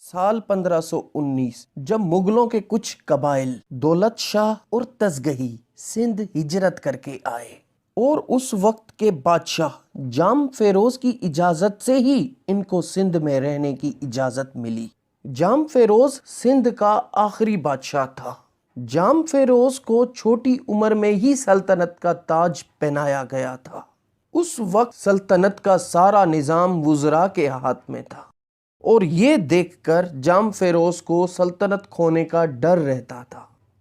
سال 1519 جب مغلوں کے کچھ قبائل دولت شاہ اور تزگہی سندھ ہجرت کر کے آئے اور اس وقت کے بادشاہ جام فیروز کی اجازت سے ہی ان کو سندھ میں رہنے کی اجازت ملی۔ جام فیروز سندھ کا آخری بادشاہ تھا۔ جام فیروز کو چھوٹی عمر میں ہی سلطنت کا تاج پہنایا گیا تھا۔ اس وقت سلطنت کا سارا نظام وزراء کے ہاتھ میں تھا اور یہ دیکھ کر جام فیروز کو سلطنت کھونے کا ڈر رہتا تھا،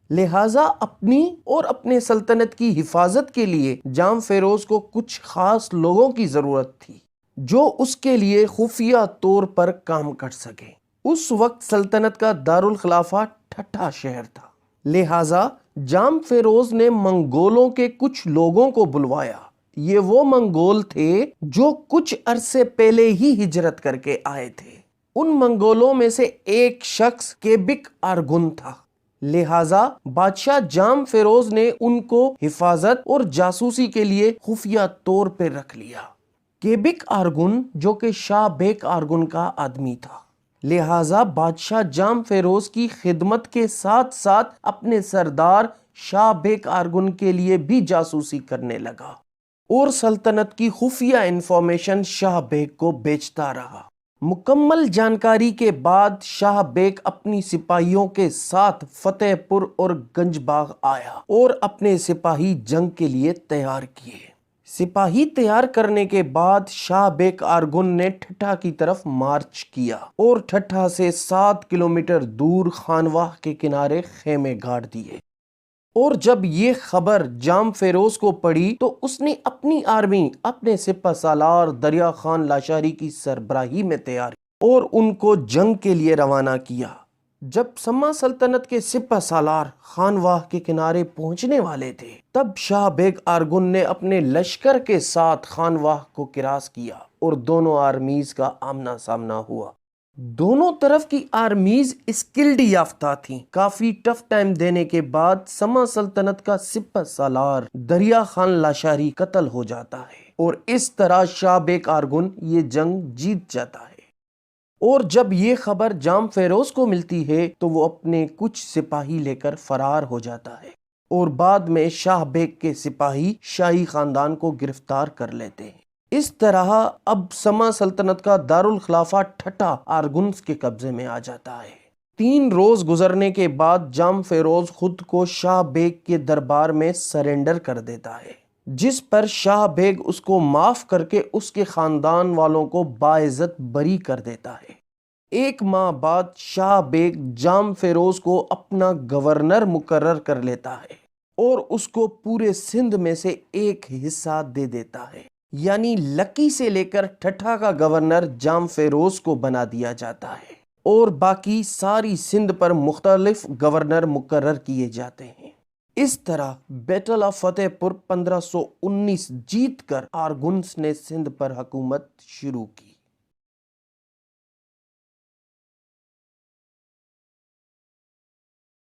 لہٰذا اپنی اور اپنے سلطنت کی حفاظت کے لیے جام فیروز کو کچھ خاص لوگوں کی ضرورت تھی جو اس کے لیے خفیہ طور پر کام کر سکیں۔ اس وقت سلطنت کا دارالخلافہ ٹھٹھہ شہر تھا، لہٰذا جام فیروز نے منگولوں کے کچھ لوگوں کو بلوایا۔ یہ وہ منگول تھے جو کچھ عرصے پہلے ہی ہجرت کر کے آئے تھے۔ ان منگولوں میں سے ایک شخص کیبک آرگن تھا، لہٰذا بادشاہ جام فیروز نے ان کو حفاظت اور جاسوسی کے لیے خفیہ طور پہ رکھ لیا۔ کیبک آرگن جو کہ شاہ بیگ آرگن کا آدمی تھا، لہٰذا بادشاہ جام فیروز کی خدمت کے ساتھ ساتھ اپنے سردار شاہ بیگ آرگن کے لیے بھی جاسوسی کرنے لگا اور سلطنت کی خفیہ انفارمیشن شاہ بیگ کو بیچتا رہا۔ مکمل جانکاری کے بعد شاہ بیگ اپنی سپاہیوں کے ساتھ فتح پور اور گنج باغ آیا اور اپنے سپاہی جنگ کے لیے تیار کیے۔ سپاہی تیار کرنے کے بعد شاہ بیگ آرگن نے ٹھٹھہ کی طرف مارچ کیا اور ٹھٹھہ سے 7 کلومیٹر دور خانواہ کے کنارے خیمے گاڑ دیے۔ اور جب یہ خبر جام فیروز کو پڑی تو اس نے اپنی آرمی اپنے سپہ سالار دریا خان لاشاری کی سربراہی میں تیار اور ان کو جنگ کے لیے روانہ کیا۔ جب سما سلطنت کے سپہ سالار خانواہ کے کنارے پہنچنے والے تھے تب شاہ بیگ آرگن نے اپنے لشکر کے ساتھ خانواہ کو کراس کیا اور دونوں آرمیز کا آمنا سامنا ہوا۔ دونوں طرف کی آرمیز اسکلڈ یافتہ تھیں۔ کافی ٹف ٹائم دینے کے بعد سما سلطنت کا سپہ سالار دریا خان لاشاری قتل ہو جاتا ہے اور اس طرح شاہ بیگ آرگن یہ جنگ جیت جاتا ہے۔ اور جب یہ خبر جام فیروز کو ملتی ہے تو وہ اپنے کچھ سپاہی لے کر فرار ہو جاتا ہے اور بعد میں شاہ بیگ کے سپاہی شاہی خاندان کو گرفتار کر لیتے ہیں۔ اس طرح اب سما سلطنت کا دارالخلافہ ٹھٹھہ آرگنز کے قبضے میں آ جاتا ہے۔ 3 روز گزرنے کے بعد جام فیروز خود کو شاہ بیگ کے دربار میں سرنڈر کر دیتا ہے، جس پر شاہ بیگ اس کو معاف کر کے اس کے خاندان والوں کو باعزت بری کر دیتا ہے۔ 1 ماہ بعد شاہ بیگ جام فیروز کو اپنا گورنر مقرر کر لیتا ہے اور اس کو پورے سندھ میں سے ایک حصہ دے دیتا ہے، یعنی لکی سے لے کر ٹھٹھہ کا گورنر جام فیروز کو بنا دیا جاتا ہے اور باقی ساری سندھ پر مختلف گورنر مقرر کیے جاتے ہیں۔ اس طرح بیٹل آف فتح پور 1519 جیت کر آرگنز نے سندھ پر حکومت شروع کی۔